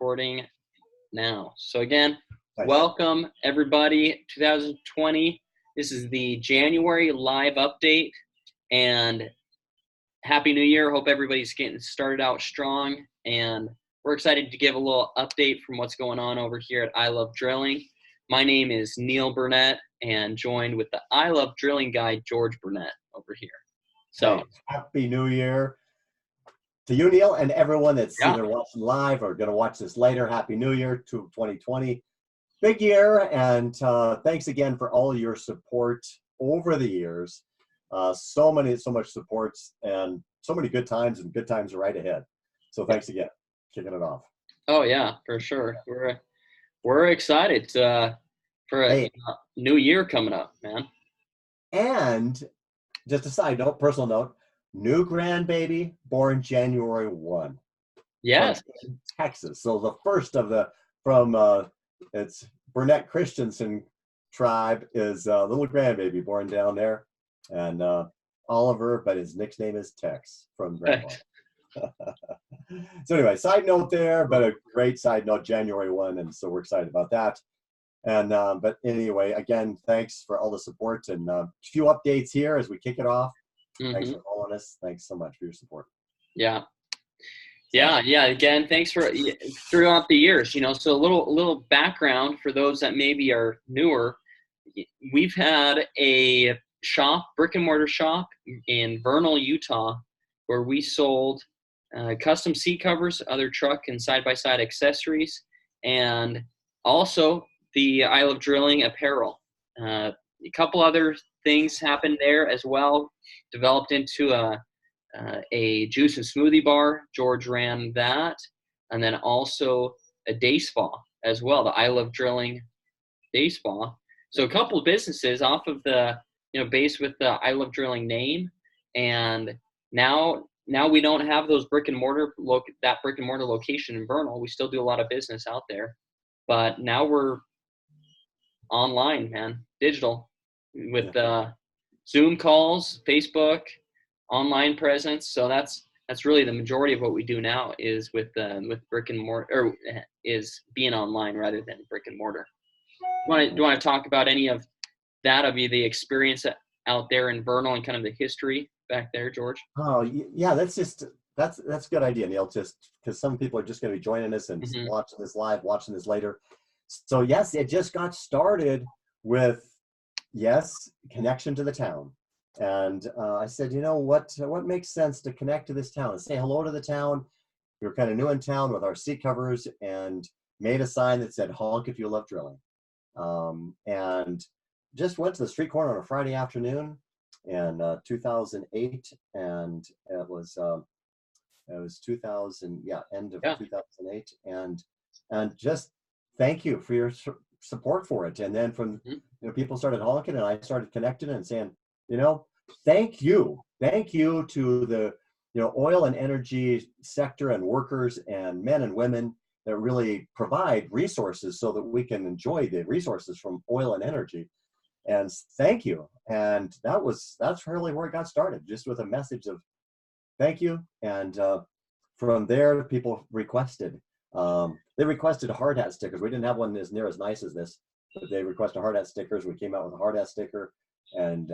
recording now. So again, Nice. welcome everybody, 2020. This is the January live update, and Happy New Year. Hope everybody's getting started out strong, and we're excited to give a little update from what's going on over here at I Love Drilling. My name is Neil Burnett, and joined with the I Love Drilling guy, George Burnett, over here. So, hey, Happy New Year to you, Neil, and everyone that's either watching live or going to watch this later. Happy New Year to 2020. Big year, and thanks again for all your support over the years. So much support, and so many good times, and good times are right ahead. So thanks again, kicking it off. Oh yeah, for sure. We're excited for a new year coming up, man. And just a side note, personal note, new grandbaby born January 1. Yes. From Texas. So the first of it's Burnett Christensen tribe is a little grandbaby born down there. And Oliver, but his nickname is Tex from Grandpa. So anyway, side note there, but a great side note, January 1. And so we're excited about that. And but anyway, again, thanks for all the support, and a few updates here as we kick it off. Thanks for following us. Thanks so much for your support. Yeah. Again, thanks for throughout the years. So a little background for those that maybe are newer. We've had a brick and mortar shop in Vernal, Utah, where we sold custom seat covers, other truck and side-by-side accessories, and also the I Love Drilling apparel. A couple other things happened there as well. Developed into a juice and smoothie bar. George ran that. And then also a day spa as well, the I Love Drilling day spa. So a couple of businesses off of the, based with the I Love Drilling name. And now we don't have those brick and mortar location in Vernal. We still do a lot of business out there, but now we're online, man, digital, with Zoom calls, Facebook, online presence. So that's really the majority of what we do now is with brick and mortar, or is being online rather than brick and mortar. Do you want to talk about any of that, of the experience out there in Vernal and kind of the history back there, George? Oh yeah, that's a good idea, Neil. Just because some people are just going to be joining us and watching this live, watching this later. So yes, it just got started with connection to the town. And I said, what makes sense to connect to this town and say hello to the town. We were kind of new in town with our seat covers, and made a sign that said honk if you love drilling. And just went to the street corner on a Friday afternoon in 2008, and it was 2000, end of 2008, and just thank you for your support for it. And then from people started honking, and I started connecting and saying, thank you to the oil and energy sector and workers and men and women that really provide resources so that we can enjoy the resources from oil and energy. And thank you. And that's really where it got started, just with a message of thank you. And from there, people requested. They requested hard hat stickers. We didn't have one as near as nice as this, but they requested hard hat stickers. We came out with a hard hat sticker, and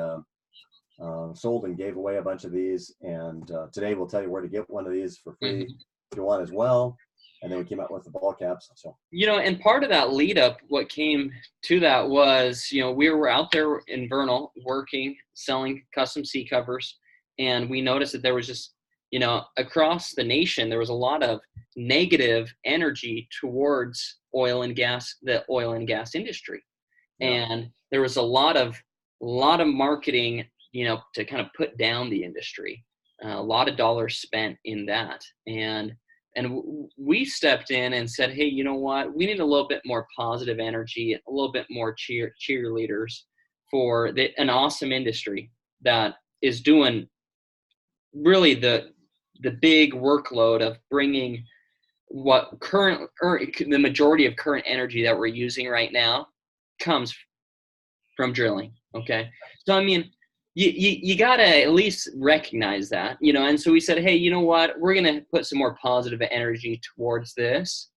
sold and gave away a bunch of these. And today we'll tell you where to get one of these for free if you want as well. And then we came out with the ball caps. So and part of that lead up, what came to that was, we were out there in Vernal working, selling custom seat covers, and we noticed that there was just, across the nation, there was a lot of negative energy towards the oil and gas industry. And there was a lot of marketing, to kind of put down the industry, a lot of dollars spent in that. And we stepped in and said, hey, you know what? We need a little bit more positive energy, a little bit more cheerleaders for an awesome industry that is doing really the big workload of bringing the majority of current energy that we're using right now comes from drilling. Okay. So, I mean, you got to at least recognize that, and so we said, hey, you know what, we're going to put some more positive energy towards this.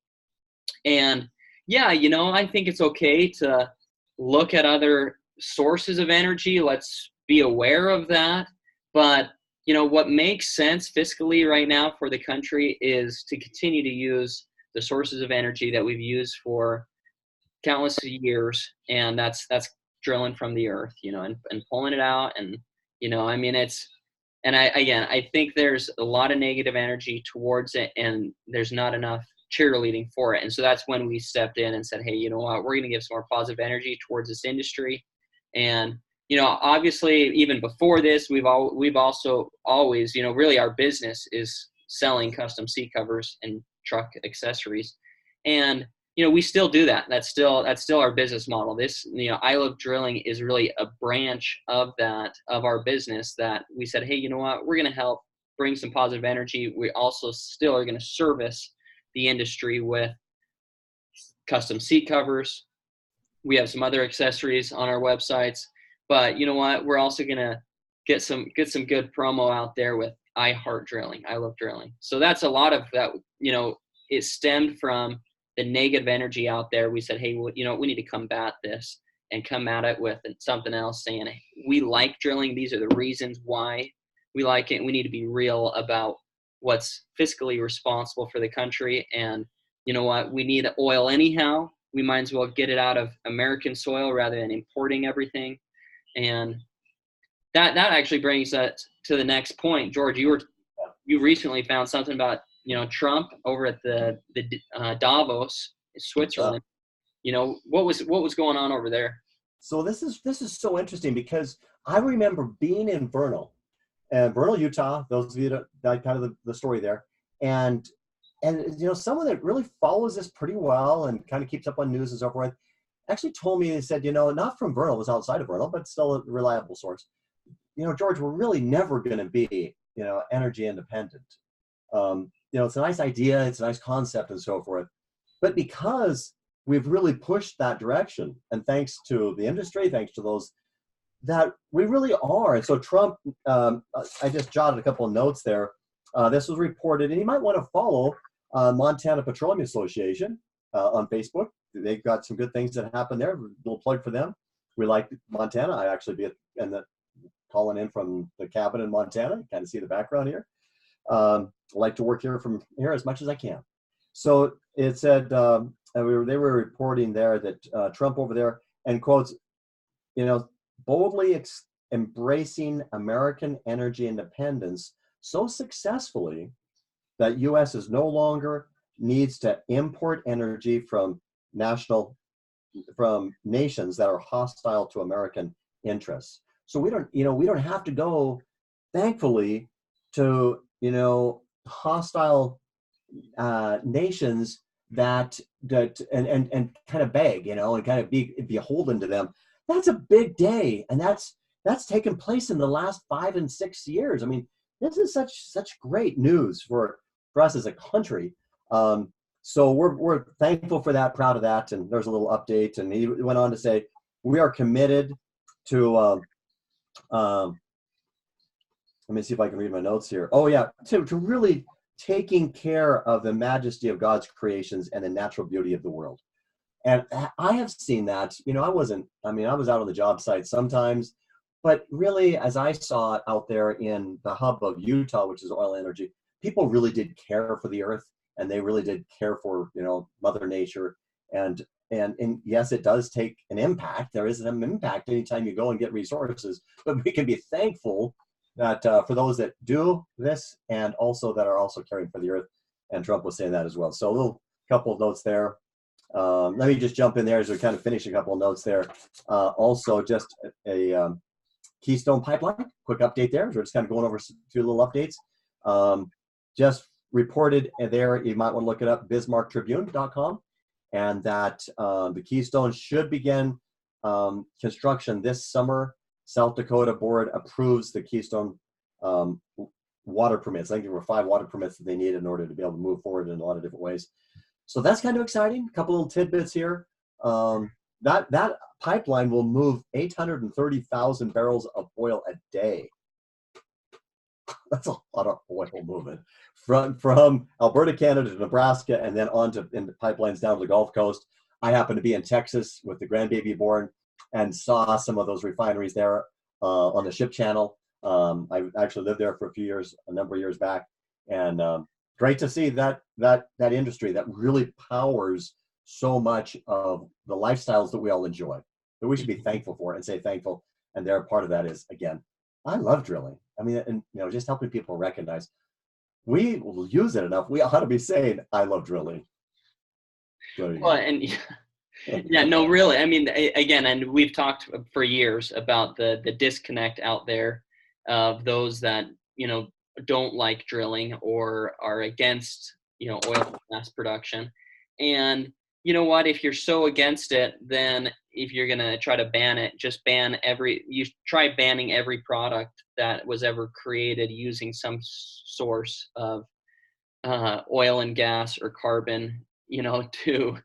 And yeah, I think it's okay to look at other sources of energy. Let's be aware of that. But, what makes sense fiscally right now for the country is to continue to use the sources of energy that we've used for countless years. And that's drilling from the earth, and pulling it out. And, I mean, I think there's a lot of negative energy towards it, and there's not enough cheerleading for it. And so that's when we stepped in and said, hey, you know what, we're going to give some more positive energy towards this industry. And, obviously, even before this, we've also always, really our business is selling custom seat covers and truck accessories. And, we still do that. That's still our business model. This, I Love Drilling is really a branch of our business that we said, hey, you know what, we're going to help bring some positive energy. We also still are going to service the industry with custom seat covers. We have some other accessories on our websites, but you know what, we're also going to get some good promo out there with I Heart Drilling, I Love Drilling. So that's a lot of that, it stemmed from the negative energy out there. We said, hey, we need to combat this and come at it with something else, saying, hey, we like drilling. These are the reasons why we like it. We need to be real about what's fiscally responsible for the country. And you know what, we need oil anyhow. We might as well get it out of American soil rather than importing everything. And that actually brings us to the next point. George, you recently found something about Trump over at the Davos, Switzerland. What was going on over there? So this is so interesting because I remember being in Vernal, Utah. Those of you that kind of the story there, and someone that really follows this pretty well and kind of keeps up on news and so forth, actually told me, they said, not from Vernal, it was outside of Vernal, but still a reliable source. George, we're really never going to be energy independent. It's a nice idea, it's a nice concept and so forth. But because we've really pushed that direction, and thanks to the industry, thanks to those, that we really are. And so Trump, I just jotted a couple of notes there. This was reported, and you might want to follow Montana Petroleum Association on Facebook. They've got some good things that happen there. A little plug for them. We like Montana. I actually be calling in from the cabin in Montana. You kind of see the background here. I like to work here from here as much as I can. So it said, they were reporting there that Trump over there, and quotes, boldly embracing American energy independence so successfully that U.S. is no longer needs to import energy from nations that are hostile to American interests. So we don't have to go, thankfully, to hostile nations that and kind of beg, and kind of be beholden to them. That's a big day, and that's taken place in the last 5 and 6 years. I mean, this is such great news for us as a country. So we're thankful for that, proud of that. And there's a little update, and he went on to say, we are committed to let me see if I can read my notes here. Oh yeah, to really taking care of the majesty of God's creations and the natural beauty of the world. And I have seen that, I was out on the job site sometimes, but really, as I saw it out there in the hub of Utah, which is oil energy, people really did care for the earth, and they really did care for, Mother Nature. And yes, it does take an impact. There is an impact anytime you go and get resources, but we can be thankful that for those that do this, and also that are also caring for the earth. And Trump was saying that as well. So a little couple of notes there. Let me just jump in there as we kind of finish a couple of notes there. Also, just a Keystone Pipeline, quick update there. We're just kind of going over a few little updates. Just reported there, you might want to look it up, bismarcktribune.com, and that the Keystone should begin construction this summer. South Dakota board approves the Keystone water permits. I think there were 5 water permits that they needed in order to be able to move forward in a lot of different ways. So that's kind of exciting. A couple little tidbits here. That pipeline will move 830,000 barrels of oil a day. that's a lot of oil moving from Alberta, Canada to Nebraska, and then on to in the pipelines down to the Gulf Coast. I happened to be in Texas with the grandbaby born and saw some of those refineries there on the ship channel. I actually lived there for a few years, a number of years back, and great to see that industry that really powers so much of the lifestyles that we all enjoy, that we should be thankful for and say thankful. And their part of that is, again, I love drilling. I mean, and just helping people recognize we will use it enough. We ought to be saying, I love drilling. Well, and yeah, no, really. I mean, again, and we've talked for years about the disconnect out there of those that, don't like drilling or are against, oil and gas production. And you know what, if you're so against it, then if you're going to try to ban it, just try banning every product that was ever created using some source of oil and gas or carbon, to,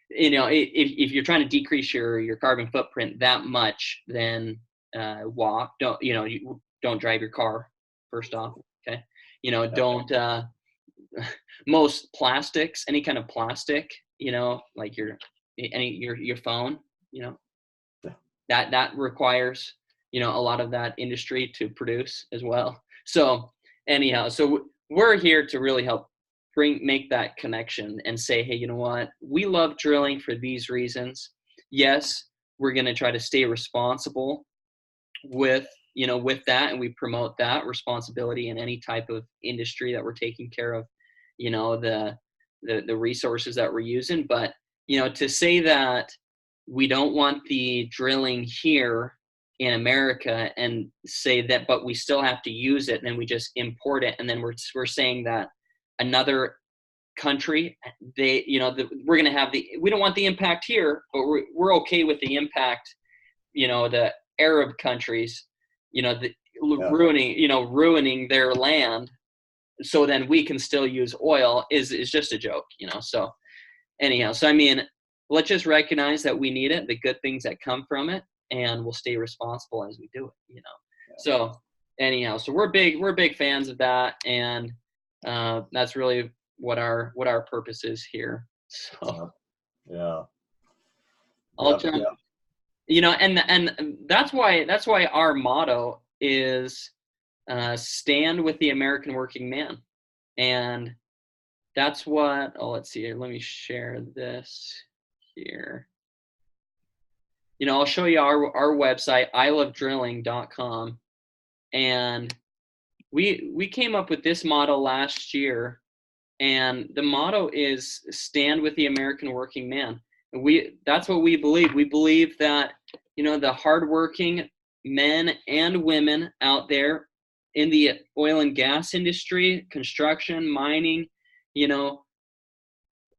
if you're trying to decrease your carbon footprint that much, then don't drive your car, first off. Okay. Don't, most plastics, any kind of plastic, like your phone, that requires, a lot of that industry to produce as well. So anyhow, so we're here to really help make that connection and say, hey, you know what? We love drilling for these reasons. Yes, we're going to try to stay responsible with that, and we promote that responsibility in any type of industry that we're taking care of, the resources that we're using. But, to say that we don't want the drilling here in America and say that, but we still have to use it, and then we just import it, and then we're saying that another country, we're going to have we don't want the impact here, but we're okay with the impact, the Arab countries, ruining their land, so then we can still use oil is just a joke, So anyhow, so I mean, let's just recognize that we need it, the good things that come from it, and we'll stay responsible as we do it, So anyhow, so we're big fans of that, and that's really what our purpose is here. So yeah. I'll jump. And that's why our motto is stand with the American working man. And that's what, let's see here. Let me share this here. I'll show you our website, ilovedrilling.com. And we came up with this motto last year, and the motto is stand with the American working man. That's what we believe. We believe that, the hardworking men and women out there in the oil and gas industry, construction, mining,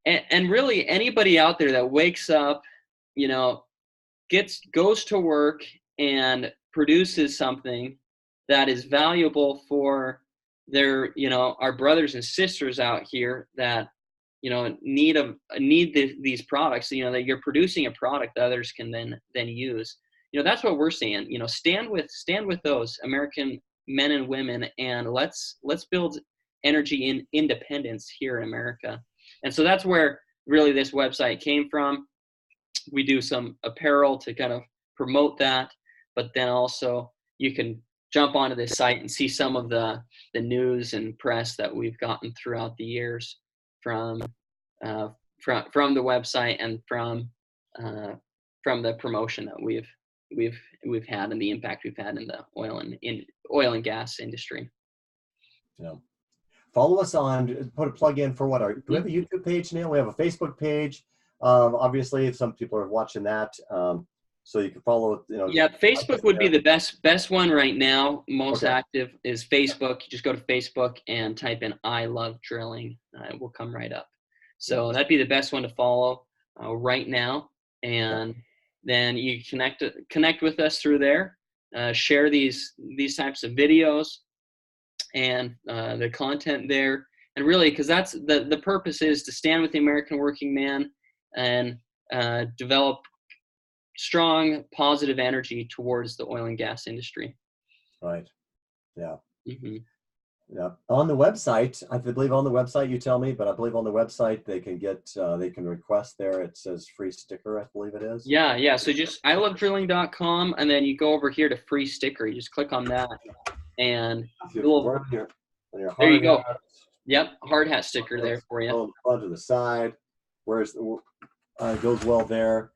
and really anybody out there that wakes up, goes to work and produces something that is valuable for their, our brothers and sisters out here that, need these products, that you're producing a product that others can then use. That's what we're saying. Stand with those American men and women, and let's build energy independence here in America. And so that's where really this website came from. We do some apparel to kind of promote that, but then also you can jump onto this site and see some of the news and press that we've gotten throughout the years from the website and from the promotion that we've had and the impact we've had in the oil and gas industry. Yeah. Follow us on, put a plug in for do we have a YouTube page now? We have a Facebook page. Obviously, if some people are watching that, so you can follow. Yeah, Facebook would be the best one right now. Most active is Facebook. You just go to Facebook and type in "I love drilling." It will come right up. So that'd be the best one to follow right now. And then you connect with us through there. Share these types of videos and the content there. And really, because that's the purpose is to stand with the American working man and develop strong, positive energy towards the oil and gas industry. Right. Yeah. Mm-hmm. Yeah. On the website, I believe on the website, you tell me, but I believe on the website they can get, they can request there. It says free sticker, I believe it is. Yeah. So just ilovedrilling.com, and then you go over here to free sticker. You just click on that, and If you you'll, wear on your there you hard go. hat, Yep, hard hat sticker there for you. on the front or the side, where's it goes well there.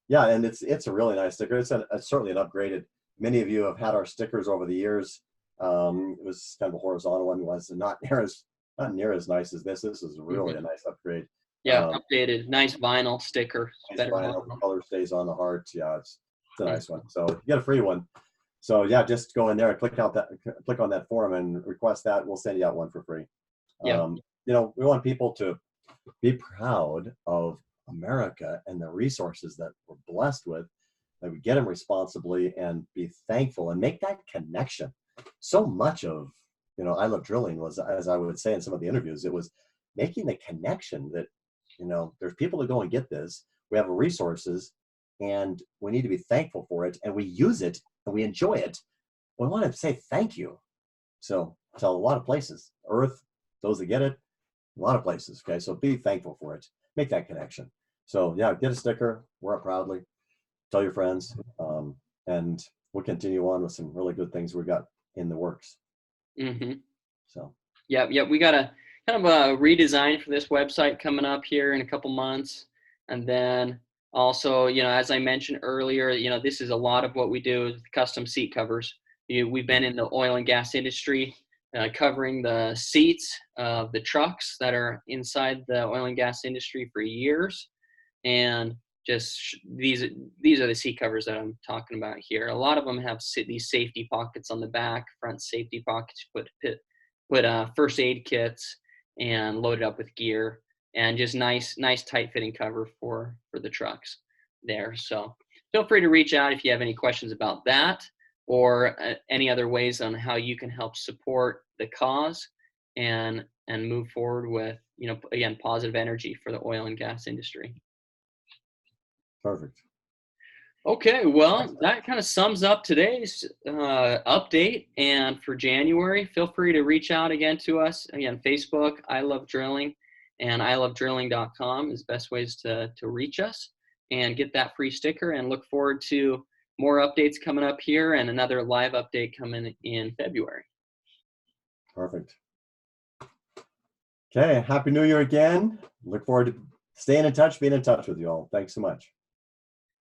Yeah, and it's a really nice sticker. It's certainly an upgraded. Many of you have had our stickers over the years. It was kind of a horizontal one, was not near as nice as this. This is really a nice upgrade. Yeah, updated, nice vinyl sticker. Nice Better vinyl, vinyl. color stays on the heart. Yeah, it's a nice one. So you get a free one. So yeah, just go in there and click on that form and request that. We'll send you out one for free. Yeah. You know, we want people to be proud of America and the resources that we're blessed with, that we get them responsibly, and be thankful and make that connection. So much of, you know, I Love Drilling was, as I would say in some of the interviews, it was making the connection that, you know, there's people that go and get this. We have resources, and we need to be thankful for it, and we use it and we enjoy it. We want to say thank you. So to a lot of places, Earth, those that get it, a lot of places. Okay, so be thankful for it. Make that connection. So yeah, get a sticker, wear it proudly, tell your friends, and we'll continue on with some really good things we got in the works. So yeah, we got a kind of a redesign for this website coming up here in a couple months, and then also, you know, as I mentioned earlier, you know, this is a lot of what we do is custom seat covers. We've been in the oil and gas industry, covering the seats of the trucks that are inside the oil and gas industry for years, and just these are the seat covers that I'm talking about here. A lot of them have these safety pockets on the back, front safety pockets. Put first aid kits and load it up with gear, and just nice tight fitting cover for the trucks there. So feel free to reach out if you have any questions about that, or any other ways on how you can help support the cause and move forward with, you know, again, positive energy for the oil and gas industry. perfect. Okay, well, that kind of sums up today's update. And for January, feel free to reach out again to us. Again, Facebook, I Love Drilling, and ilovedrilling.com is best ways to reach us and get that free sticker. And look forward to more updates coming up here, and another live update coming in February. Perfect. Okay, Happy New Year again. Look forward to staying in touch, being in touch with you all. Thanks so much.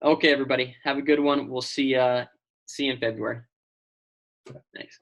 Okay, everybody, have a good one. We'll see you in February. Thanks.